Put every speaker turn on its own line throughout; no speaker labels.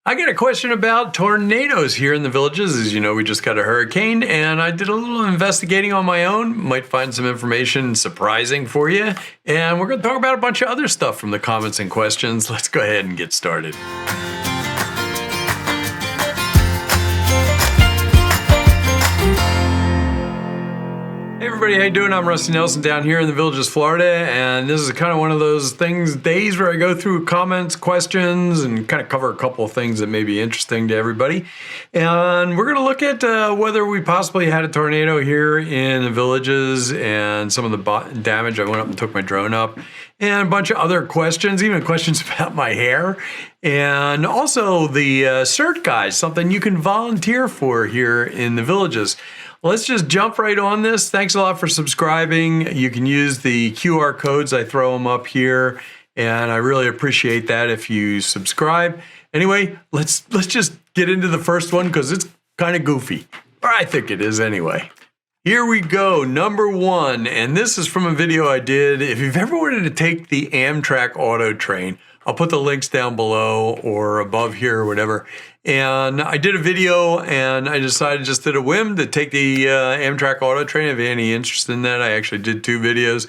I got a question about tornadoes here in the villages. As you know, we just got a hurricane, and I did a little investigating on my own. Might find some information surprising for you. And we're going to talk about a bunch of other stuff from the comments and questions. Let's go ahead and get started. Hey everybody, how you doing? I'm Rusty Nelson down here in the Villages, Florida, and this is kind of one of those days where I go through comments, questions, and kind of cover a couple of things that may be interesting to everybody. And we're going to look at whether we possibly had a tornado here in the Villages and some of the damage. I went up and took my drone up, and a bunch of other questions, even questions about my hair, and also the Cert guys, something you can volunteer for here in the Villages. Let's just jump right on this. Thanks a lot for subscribing. You can use the QR codes. I throw them up here, and I really appreciate that if you subscribe. Anyway, let's just get into the first one because it's kind of goofy. Or I think it is anyway. Here we go, number one, and this is from a video I did. If you've ever wanted to take the Amtrak auto train, I'll put the links down below or above here or whatever. And I did a video, and I decided just at a whim to take the Amtrak auto train. If you have any interest in that, I actually did 2 videos.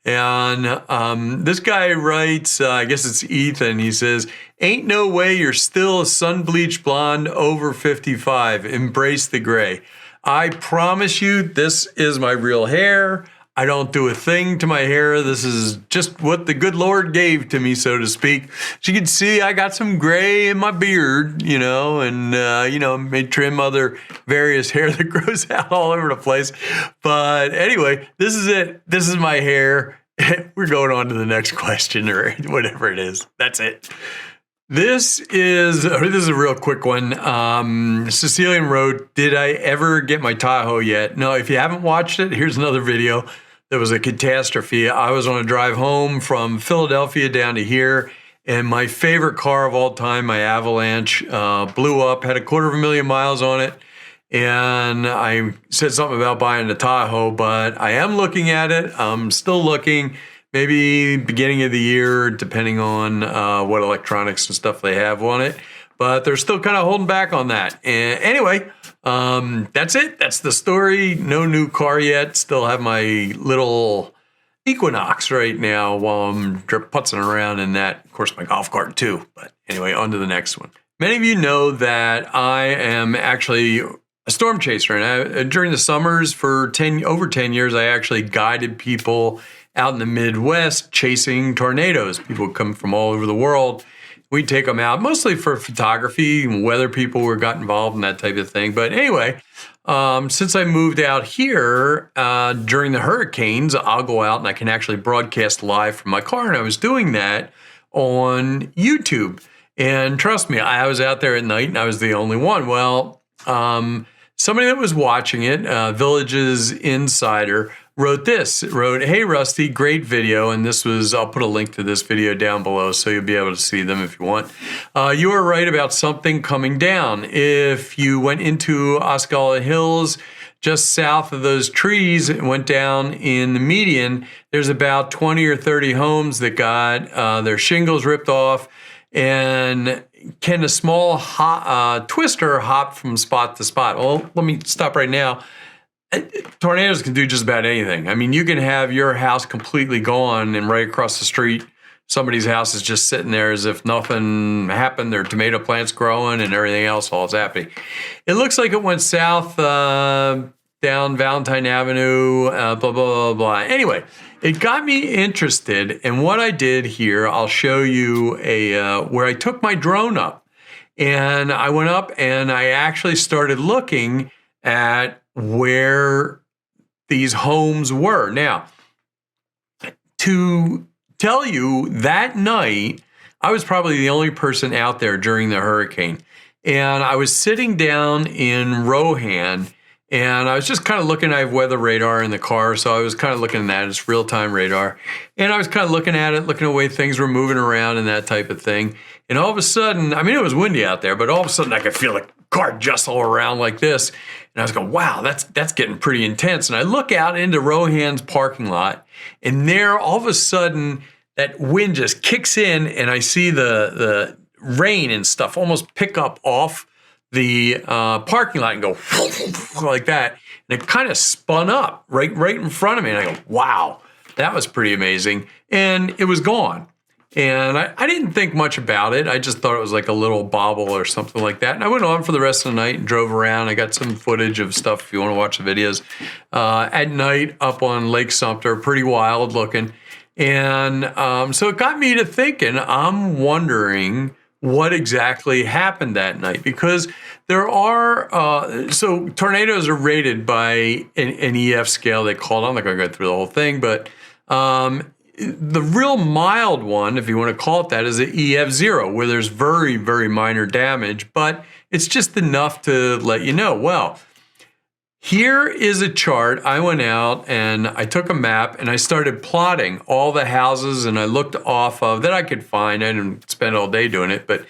And this guy writes, I guess it's Ethan, he says, "Ain't no way you're still a sun-bleached blonde over 55. Embrace the gray." I promise you, this is my real hair. I don't do a thing to my hair. This is just what the good Lord gave to me, so to speak. As you can see, I got some gray in my beard, and, may trim other various hair that grows out all over the place. But anyway, this is it. This is my hair. We're going on to the next question or whatever it is. That's it. This is a real quick one. Cecilian wrote, "Did I ever get my Tahoe yet?" No, if you haven't watched it, here's another video. There was a catastrophe. I was on a drive home from Philadelphia down to here, and my favorite car of all time, my Avalanche, blew up, had 250,000 miles on it. And I said something about buying the Tahoe, but I am looking at it. I'm still looking. Maybe beginning of the year, depending on what electronics and stuff they have on it. But they're still kind of holding back on that. And anyway, that's it. That's the story. No new car yet. Still have my little Equinox right now while I'm putzing around in that. Of course, my golf cart too. But anyway, on to the next one. Many of you know that I am actually a storm chaser. And during the summers for over 10 years, I actually guided people out in the Midwest chasing tornadoes. People come from all over the world. We take them out mostly for photography and weather people who got involved in that type of thing. But anyway, since I moved out here during the hurricanes, I'll go out and I can actually broadcast live from my car. And I was doing that on YouTube. And trust me, I was out there at night and I was the only one. Well, somebody that was watching it, Villages Insider, wrote, "Hey Rusty, great video." And this was, I'll put a link to this video down below so you'll be able to see them if you want. "You are right about something coming down. If you went into Osceola Hills, just south of those trees, and went down in the median, there's about 20 or 30 homes that got their shingles ripped off. And can a small twister hop from spot to spot?" Well, let me stop right now. Tornadoes can do just about anything. I mean, you can have your house completely gone and right across the street, somebody's house is just sitting there as if nothing happened. Their tomato plant's growing and everything else all is happening. It looks like it went south down Valentine Avenue, blah, blah, blah, blah. Anyway, it got me interested. And what I did here, I'll show you where I took my drone up. And I went up and I actually started looking at where these homes were. Now, to tell you, that night, I was probably the only person out there during the hurricane. And I was sitting down in Rohan, and I was just kind of looking. I have weather radar in the car, so I was kind of looking at that. It's real-time radar. And I was kind of looking at it, looking at the way things were moving around and that type of thing. And all of a sudden, I mean, it was windy out there, but all of a sudden I could feel the car jostle around like this. And I was going, wow, that's getting pretty intense. And I look out into Rohan's parking lot, and there, all of a sudden, that wind just kicks in, and I see the rain and stuff almost pick up off the parking lot and go like that. And it kind of spun up right in front of me. And I go, wow, that was pretty amazing. And it was gone. And I didn't think much about it. I just thought it was like a little bobble or something like that. And I went on for the rest of the night and drove around. I got some footage of stuff if you want to watch the videos. At night up on Lake Sumter, pretty wild looking. And so it got me to thinking, I'm wondering what exactly happened that night, because there are, so tornadoes are rated by an EF scale they call it. I'm not going to go through the whole thing, but the real mild one, if you want to call it that, is the EF0, where there's very, very minor damage, but it's just enough to let you know. Well, here is a chart. I went out and I took a map and I started plotting all the houses, and I looked off of that I could find. I didn't spend all day doing it, but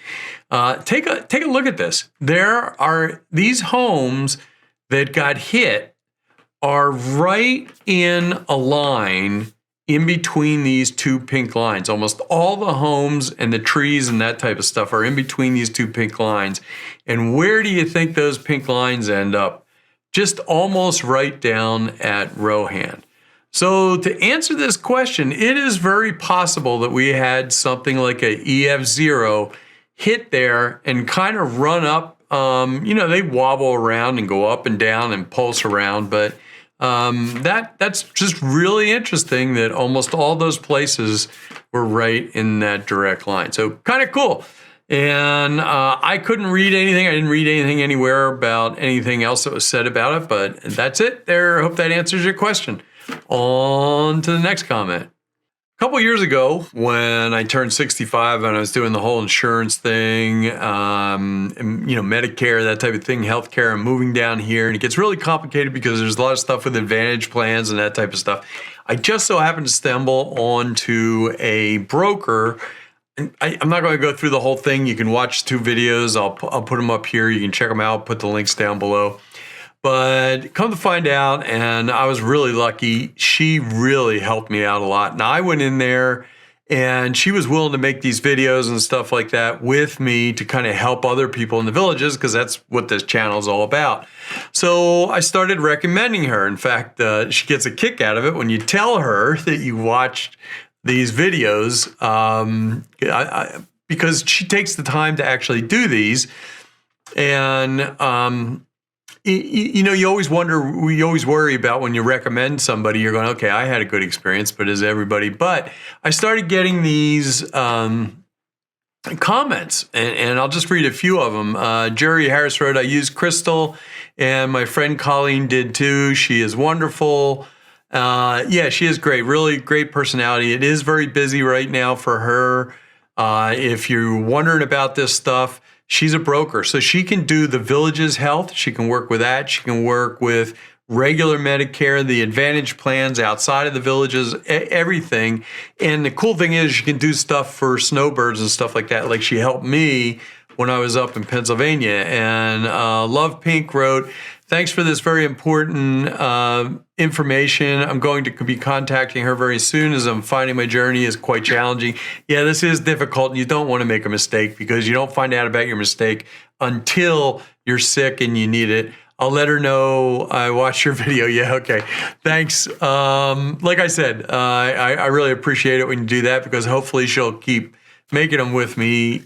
take a look at this. There are these homes that got hit are right in a line in between these two pink lines. Almost all the homes and the trees and that type of stuff are in between these two pink lines. And where do you think those pink lines end up? Just almost right down at Rohan. So to answer this question, it is very possible that we had something like a EF0 hit there and kind of run up. They wobble around and go up and down and pulse around, but that's just really interesting that almost all those places were right in that direct line. So kind of cool. And I couldn't read anything. I didn't read anything anywhere about anything else that was said about it, but that's it there. I hope that answers your question. On to the next comment. A couple years ago, when I turned 65 and I was doing the whole insurance thing, Medicare, that type of thing, healthcare, I'm moving down here, and it gets really complicated because there's a lot of stuff with Advantage plans and that type of stuff. I just so happened to stumble onto a broker. And I'm not going to go through the whole thing. You can watch 2 videos. I'll put them up here. You can check them out. Put the links down below. But come to find out, and I was really lucky, she really helped me out a lot. And I went in there, and she was willing to make these videos and stuff like that with me to kind of help other people in the villages, because that's what this channel is all about. So I started recommending her. In fact, she gets a kick out of it when you tell her that you watched these videos, because she takes the time to actually do these. And you always wonder, we always worry about when you recommend somebody, you're going, okay, I had a good experience, but is everybody? But I started getting these comments, and I'll just read a few of them. Jerry Harris wrote, I use Crystal, and my friend Colleen did too. She is wonderful. Yeah, she is great. Really great personality. It is very busy right now for her. If you're wondering about this stuff, she's a broker, so she can do the village's health. She can work with that. She can work with regular Medicare, the Advantage plans outside of the villages, everything. And the cool thing is she can do stuff for snowbirds and stuff like that. Like she helped me when I was up in Pennsylvania. And Love Pink wrote, thanks for this very important information. I'm going to be contacting her very soon, as I'm finding my journey is quite challenging. Yeah, this is difficult, and you don't want to make a mistake because you don't find out about your mistake until you're sick and you need it. I'll let her know I watched your video. Yeah, okay. Thanks. Like I said, I really appreciate it when you do that, because hopefully she'll keep making them with me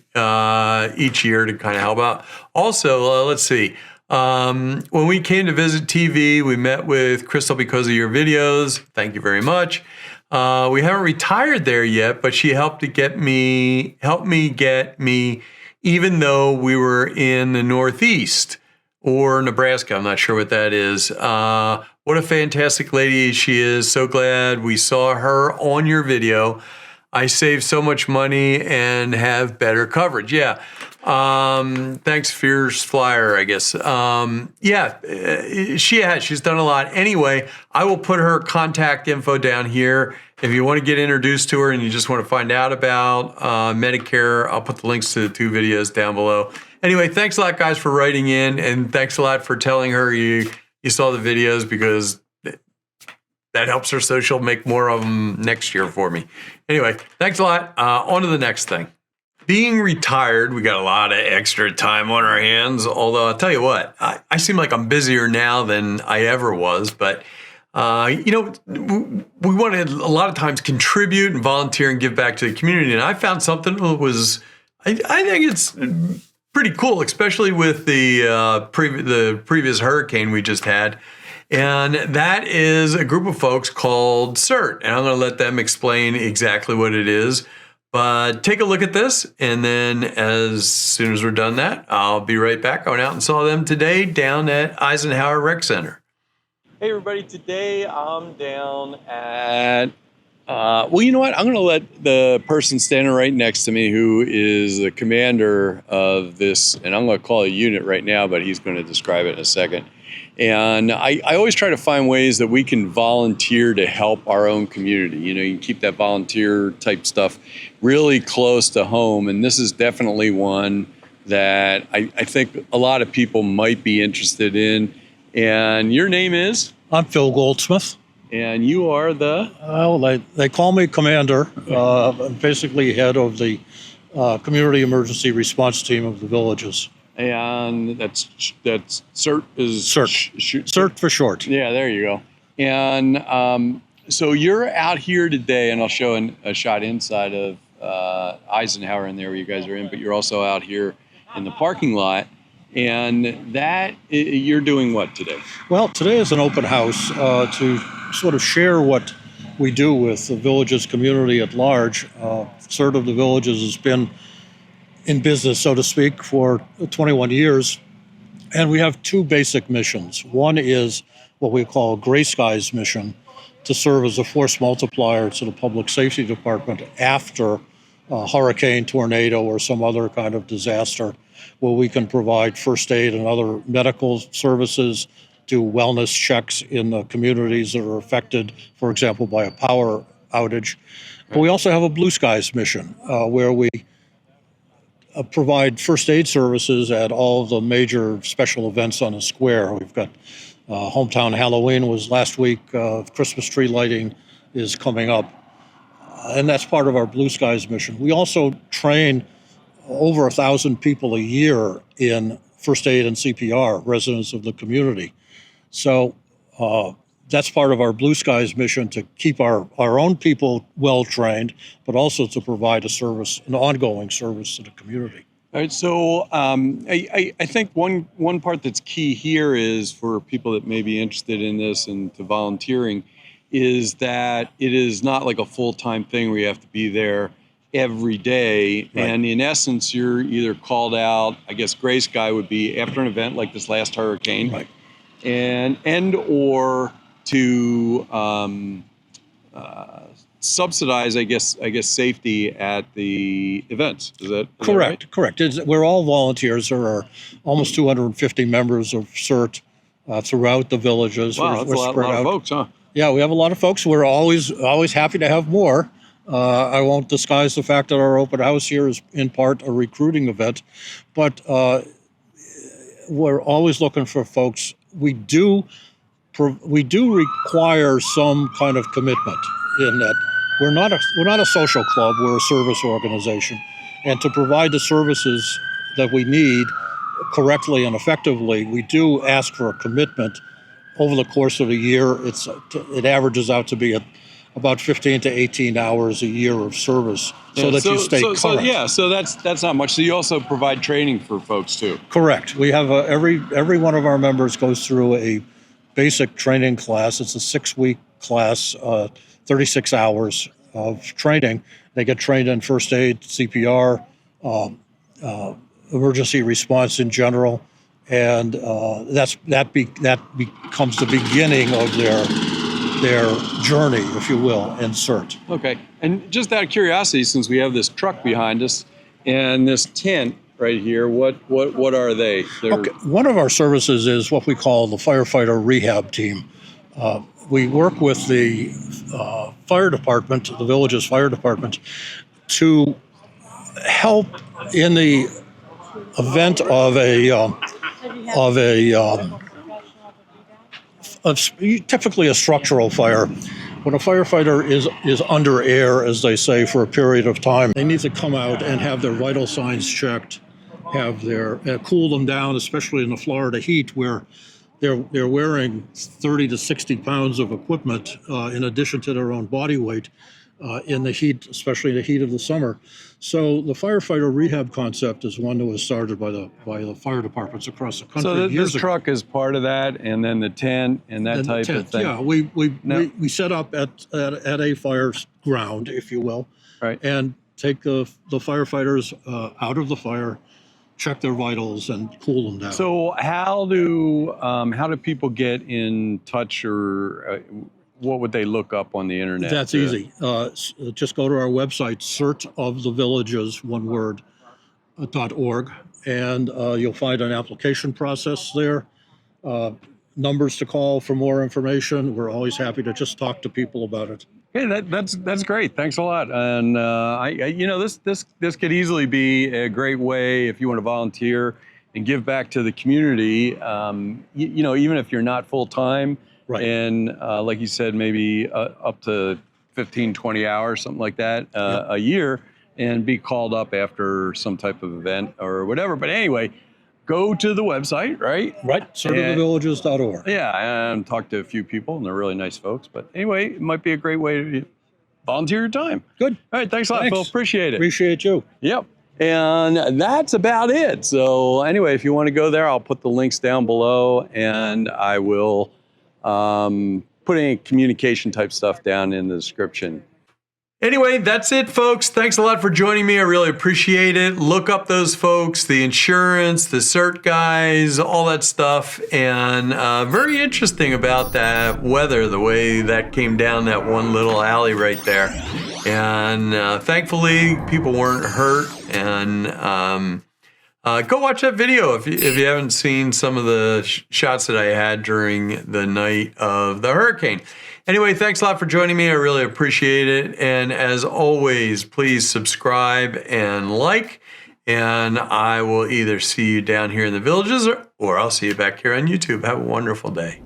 each year to kind of help out. Also, let's see. When we came to visit TV, we met with Crystal because of your videos. Thank you very much. We haven't retired there yet, but she helped get me, even though we were in the Northeast or Nebraska. I'm not sure what that is. What a fantastic lady she is. So glad we saw her on your video. I saved so much money and have better coverage. Yeah. Thanks, Fierce Flyer, I guess. She's done a lot. Anyway, I will put her contact info down here. If you want to get introduced to her and you just want to find out about Medicare, I'll put the links to the 2 videos down below. Anyway, thanks a lot, guys, for writing in, and thanks a lot for telling her you saw the videos, because that helps her so she'll make more of them next year for me. Anyway, thanks a lot. On to the next thing. being retired, we got a lot of extra time on our hands. Although I'll tell you what, I seem like I'm busier now than I ever was. But we want to a lot of times contribute and volunteer and give back to the community. And I found something that was, I think it's pretty cool, especially with the previous hurricane we just had. And that is a group of folks called Cert. And I'm going to let them explain exactly what it is. But take a look at this, and then as soon as we're done that, I'll be right back. I went out and saw them today down at Eisenhower Rec Center. Hey, everybody. Today I'm down at, well, you know what? I'm going to let the person standing right next to me, who is the commander of this, and I'm going to call it a unit right now, but he's going to describe it in a second. And I always try to find ways that we can volunteer to help our own community. You can keep that volunteer type stuff really close to home. And this is definitely one that I think a lot of people might be interested in. And your name is?
I'm Phil Goldsmith.
And you are the?
Well, they call me Commander. I'm basically head of the Community Emergency Response Team of the villages.
And that's CERT is
CERT. CERT for short.
Yeah, there you go. And so you're out here today, and I'll show a shot inside of Eisenhower in there where you guys are in, but you're also out here in the parking lot. And that you're doing what today?
Well, today is an open house to sort of share what we do with the villages community at large. CERT of the villages has been in business, so to speak, for 21 years. And we have two basic missions. One is what we call Gray Skies mission, to serve as a force multiplier to the public safety department after a hurricane, tornado, or some other kind of disaster, where we can provide first aid and other medical services, do wellness checks in the communities that are affected, for example, by a power outage. But we also have a Blue Skies mission, where we provide first aid services at all of the major special events on the square. We've got Hometown Halloween was last week. Christmas tree lighting is coming up. And that's part of our Blue Skies mission. We also train over 1,000 people a year in first aid and CPR, residents of the community. So that's part of our Blue Skies mission, to keep our own people well trained, but also to provide a service, an ongoing service to the community.
All right. So I think one part that's key here is for people that may be interested in this and to volunteering is that it is not like a full-time thing where you have to be there every day. Right. And in essence, you're either called out, I guess Gray Sky would be after an event like this last hurricane,
right,
and or to subsidize, I guess, safety at the events. Is that
correct?
Right?
Correct. We're all volunteers. There are almost 250 members of CERT throughout the villages.
Wow, that's a lot of folks, huh?
Yeah, we have a lot of folks. We're always happy to have more. I won't disguise the fact that our open house here is in part a recruiting event, but we're always looking for folks. We do require some kind of commitment in that we're not a social club, we're a service organization. And to provide the services that we need correctly and effectively, we do ask for a commitment over the course of a year. It averages out to be about 15 to 18 hours a year of service, so that you stay current.
So that's not much. So you also provide training for folks too.
Correct. We have every one of our members goes through a basic training class. It's a 6-week class, 36 hours of training. They get trained in first aid, CPR, emergency response in general, and that becomes the beginning of their journey, if you will, in CERT.
Okay. And just out of curiosity, since we have this truck behind us and this tent right here, what are they?
Okay. One of our services is what we call the firefighter rehab team. We work with the fire department, the village's fire department, to help in the event of typically a structural fire. When a firefighter is under air, as they say, for a period of time, they need to come out and have their vital signs checked, have their cool them down, especially in the Florida heat, where they're wearing 30 to 60 pounds of equipment in addition to their own body weight in the heat, especially the heat of the summer. So the firefighter rehab concept is one that was started by the fire departments across the country.
So
years
this
ago.
truck is part of that, and then the tent and that
And
type of thing.
Yeah, we set up at a fire ground, if you will,
Right.
and take the firefighters out of the fire, check their vitals, and cool them down.
So how do people get in touch, or what would they look up on the internet?
That's easy. Just go to our website, certofthevillages, one word, .org, and you'll find an application process there. Numbers to call for more information. We're always happy to just talk to people about it.
Hey, that's great. Thanks a lot. And this could easily be a great way if you want to volunteer and give back to the community. Even if you're not full time,
Right.
and like you said, maybe up to 15, 20 hours, something like that, a year, and be called up after some type of event or whatever. But anyway, go to the website, right?
Right, certofthevillages.org.
Yeah, and talk to a few people, and they're really nice folks. But anyway, it might be a great way to volunteer your time.
Good.
All right, thanks a lot,
Thanks.
Phil. Appreciate it.
Appreciate you.
Yep. And that's about it. So anyway, if you want to go there, I'll put the links down below, and I will put any communication type stuff down in the description.
Anyway, that's it, folks. Thanks a lot for joining me. I really appreciate it. Look up those folks, the insurance, the cert guys, all that stuff. And very interesting about that weather, the way that came down that one little alley right there. And thankfully, people weren't hurt. And go watch that video if you haven't seen some of the shots that I had during the night of the hurricane. Anyway, thanks a lot for joining me. I really appreciate it. And as always, please subscribe and like. And I will either see you down here in the villages or I'll see you back here on YouTube. Have a wonderful day.